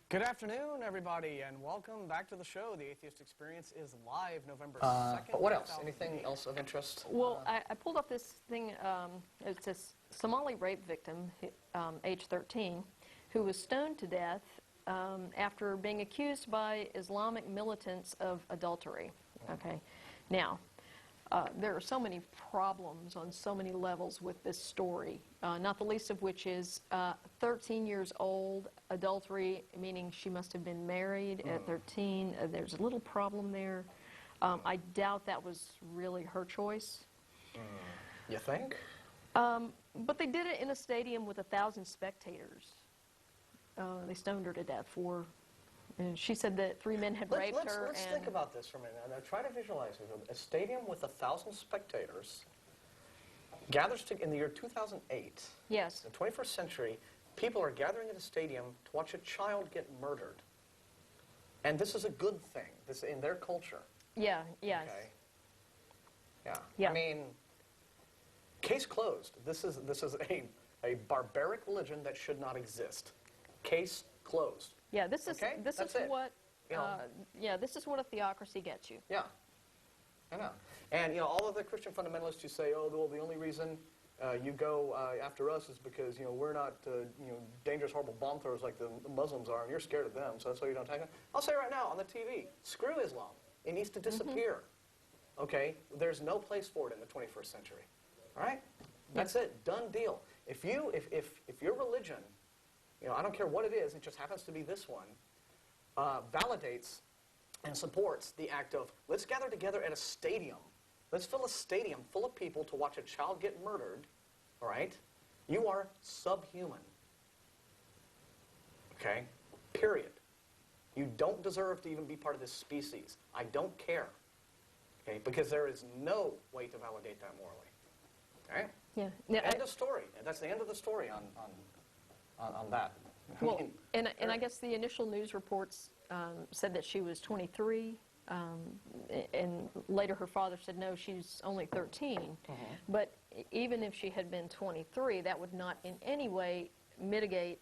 Good afternoon, everybody, and welcome back to the show. The Atheist Experience is live November 2nd. What else? Anything else of interest? Well, I pulled up this thing. It's a Somali rape victim, age 13, who was stoned to death after being accused by Islamic militants of adultery. Okay. Now, there are so many problems on so many levels with this story, not the least of which is 13 years old, adultery, meaning she must have been married at 13. There's a little problem there. I doubt that was really her choice. You think? But they did it in a stadium with 1,000 spectators. They stoned her to death for... And she said that 3 men had raped her. Let's think about this for a minute. Now, try to visualize it. A stadium with 1,000 spectators gathers in the year 2008. Yes. In the 21st century, people are gathering at a stadium to watch a child get murdered. And this is a good thing. This in their culture. Yeah. Yes. Okay. Yeah. Yeah. I mean, case closed. This is a barbaric religion that should not exist. Case closed. Yeah, this is what this is what a theocracy gets you. Yeah, I know. And all of the Christian fundamentalists who say, oh, well, the only reason you go after us is because we're not dangerous, horrible bomb throwers like the Muslims are, and you're scared of them, so that's why you don't attack them. I'll say right now on the TV, screw Islam. It needs to disappear. Okay, there's no place for it in the 21st century. All right, that's it, done deal. If your religion, I don't care what it is, it just happens to be this one, validates and supports the act of, let's gather together at a stadium. Let's fill a stadium full of people to watch a child get murdered, all right? You are subhuman. Okay? Period. You don't deserve to even be part of this species. I don't care. Okay? Because there is no way to validate that morally. Okay? Yeah. End of story. That's the end of the story on that. Well, and I guess the initial news reports said that she was 23, and later her father said, no, she's only 13. But even if she had been 23, that would not in any way mitigate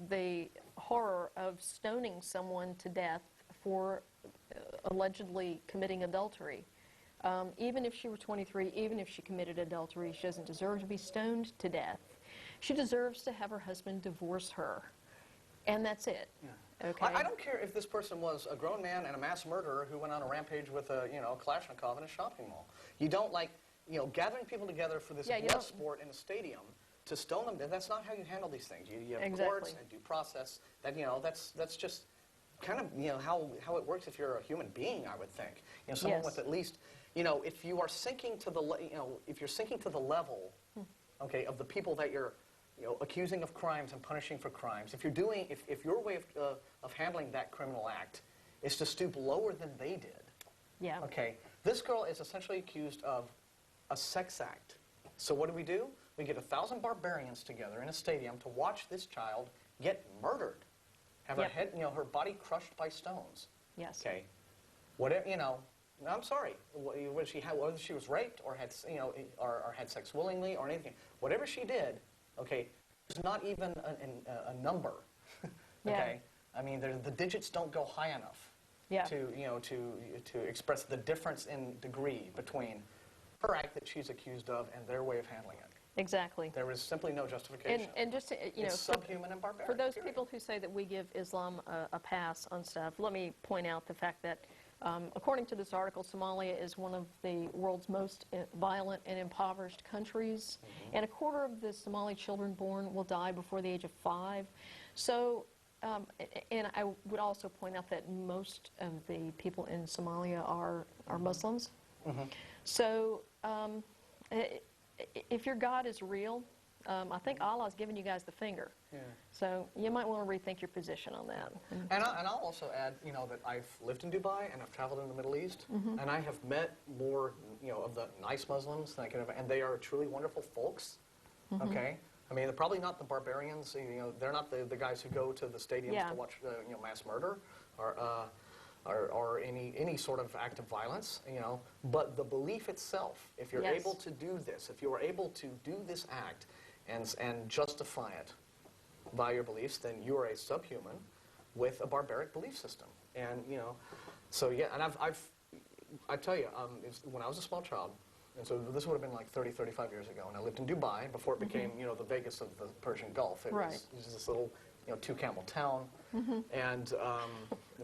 the horror of stoning someone to death for allegedly committing adultery. Even if she were 23, even if she committed adultery, she doesn't deserve to be stoned to death. She deserves to have her husband divorce her. And that's it. Yeah. Okay. I don't care if this person was a grown man and a mass murderer who went on a rampage with a Kalashnikov in a shopping mall. You don't gathering people together for this blood sport in a stadium to stone them. That's not how you handle these things. You have courts and due process. That's just kind of how it works if you're a human being. I would think someone with at least if you are sinking to the if you're sinking to the level of the people that you're accusing of crimes and punishing for crimes. If your way of handling that criminal act is to stoop lower than they did. Yeah. Okay. This girl is essentially accused of a sex act. So what do? We get 1,000 barbarians together in a stadium to watch this child get murdered, have her head, her body crushed by stones. Yes. Okay. Whatever, I'm sorry. Whether she was raped or had or had sex willingly or anything, whatever she did. Okay, there's not even a number. Okay, I mean the digits don't go high enough to express the difference in degree between her act that she's accused of and their way of handling it. Exactly. There is simply no justification. And just it's subhuman and barbaric. For those people who say that we give Islam a pass on stuff, let me point out the fact that according to this article, Somalia is one of the world's most violent and impoverished countries, and 1/4 of the Somali children born will die before the age of 5. So, and I would also point out that most of the people in Somalia are Muslims. So, if your God is real, I think Allah's given you guys the finger. Yeah. So you might want to rethink your position on that. And I'll also add, that I've lived in Dubai and I've traveled in the Middle East, and I have met more, of the nice Muslims than I can have, and they are truly wonderful folks. Okay. I mean, they're probably not the barbarians. They're not the guys who go to the stadiums to watch mass murder or any sort of act of violence. But the belief itself, if you're able to do this, if you are able to do this act and justify it by your beliefs, then you are a subhuman. with a barbaric belief system. And, you know, so yeah, and I tell you, when I was a small child, and so this would have been like 30, 35 years ago, and I lived in Dubai before it became, you know, the Vegas of the Persian Gulf. It was this little, you know, two-camel town, and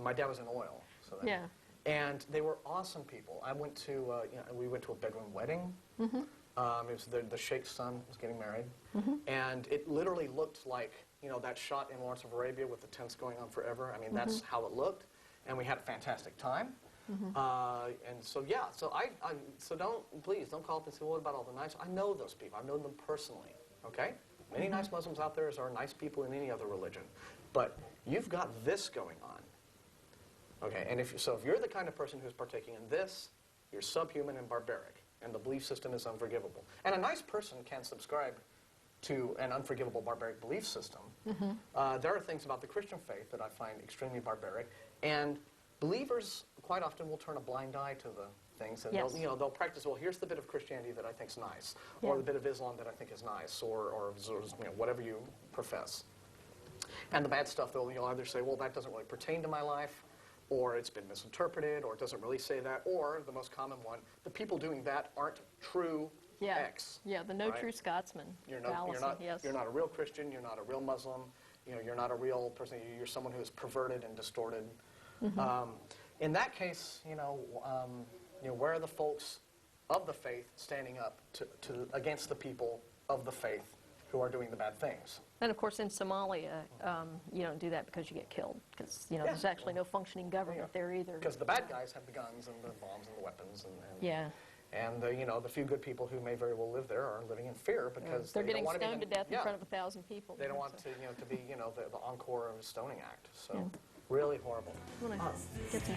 my dad was in oil. So that, and they were awesome people. I went to, you know, we went to a bedroom wedding. It was the sheikh's son was getting married, and it literally looked like, you know, that shot in Lawrence of Arabia with the tents going on forever. I mean, that's how it looked, and we had a fantastic time. And so, yeah, so so please don't call up and say, well, what about all the nice? I know those people. I know them personally, okay? Many nice Muslims out there, as are nice people in any other religion. But you've got this going on, okay? And if you're the kind of person who's partaking in this, you're subhuman and barbaric, and the belief system is unforgivable. And a nice person can subscribe to an unforgivable barbaric belief system. There are things about the Christian faith that I find extremely barbaric, and believers quite often will turn a blind eye to the things, and they'll practice, well, here's the bit of Christianity that I think's nice, or the bit of Islam that I think is nice, or you know, whatever you profess. And the bad stuff, you'll either say, well, that doesn't really pertain to my life, or it's been misinterpreted, or it doesn't really say that, or the most common one, the people doing that aren't true X. Yeah, the no true Scotsman fallacy. You're not a real Christian, you're not a real Muslim, you know, you're not a real person, you're someone who's perverted and distorted. In that case, you know, where are the folks of the faith standing up against the people of the faith who are doing the bad things? And of course, in Somalia, you don't do that because you get killed, because you know there's actually no functioning government there either. Because the bad guys have the guns and the bombs and the weapons, and you know, the few good people who may very well live there are living in fear because they're getting don't want stoned to death in front of 1,000 people. They don't want to, you know, to be, you know, the encore of a stoning act. So really horrible. I'm gonna get some.